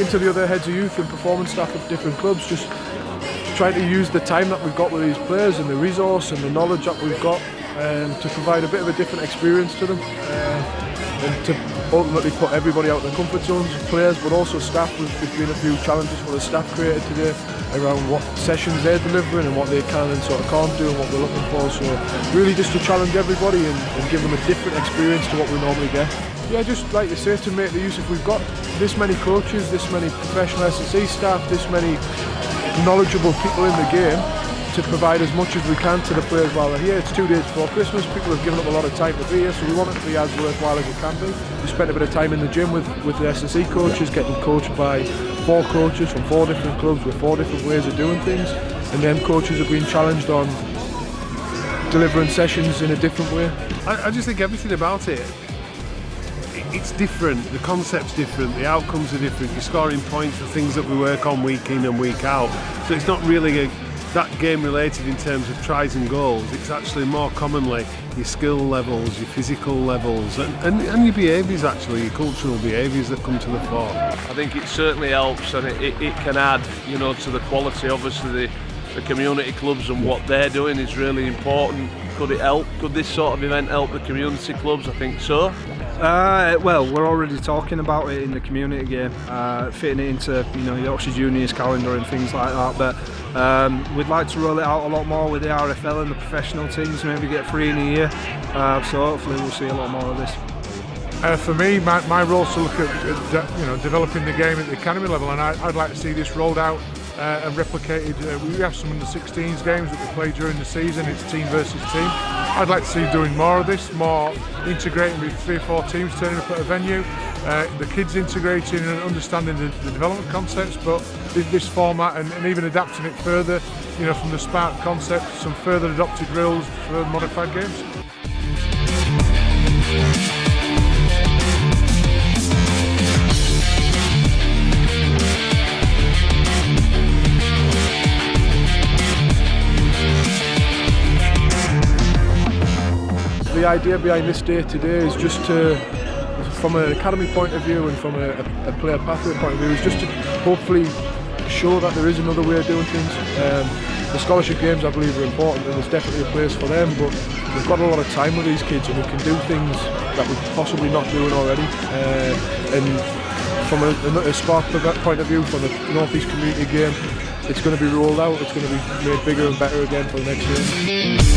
speaking to the other heads of youth and performance staff at different clubs, just trying to use the time that we've got with these players and the resource and the knowledge that we've got to provide a bit of a different experience to them and to ultimately put everybody out of their comfort zones, players but also staff. There's been a few challenges for the staff created today around what sessions they're delivering and what they can and sort of can't do and what we're looking for, so really just to challenge everybody and give them a different experience to what we normally get. Yeah, just like you say, to make the use, if we've got this many coaches, this many professional S&C staff, this many knowledgeable people in the game, to provide as much as we can to the players while they're here. It's 2 days before Christmas, people have given up a lot of time to be here, so we want it to be as worthwhile as it can be. We spent a bit of time in the gym with the S&C coaches, getting coached by 4 coaches from 4 different clubs with 4 different ways of doing things, and then coaches have been challenged on delivering sessions in a different way. I just think everything about it, it's different, the concept's different, the outcomes are different, you're scoring points for things that we work on week in and week out, so it's not really that game related in terms of tries and goals. It's actually more commonly your skill levels, your physical levels and your behaviours, actually your cultural behaviours that come to the fore. I think it certainly helps, and it can add, you know, to the quality. Obviously the community clubs and what they're doing is really important. Could it help? Could this sort of event help the community clubs? I think so. Well, we're already talking about it in the community game, fitting it into, you know, Yorkshire Juniors calendar and things like that. But we'd like to roll it out a lot more with the RFL and the professional teams. Maybe get 3 in a year. So hopefully we'll see a lot more of this. For me, my role is to look at developing the game at the academy level, and I'd like to see this rolled out and replicated. We have some under 16s games that we play during the season. It's team versus team. I'd like to see doing more of this, more integrating with 3 or 4 teams turning up at a venue, the kids integrating and understanding the development concepts, but this format and even adapting it further, you know, from the SPARC concept, some further adopted rules for modified games. The idea behind this day today is just to, from an academy point of view and from a player pathway point of view, is just to hopefully show that there is another way of doing things. The scholarship games, I believe, are important and there's definitely a place for them, but we've got a lot of time with these kids and we can do things that we're possibly not doing already. And from a SPARC point of view, from the North East community game, it's going to be rolled out, it's going to be made bigger and better again for the next year.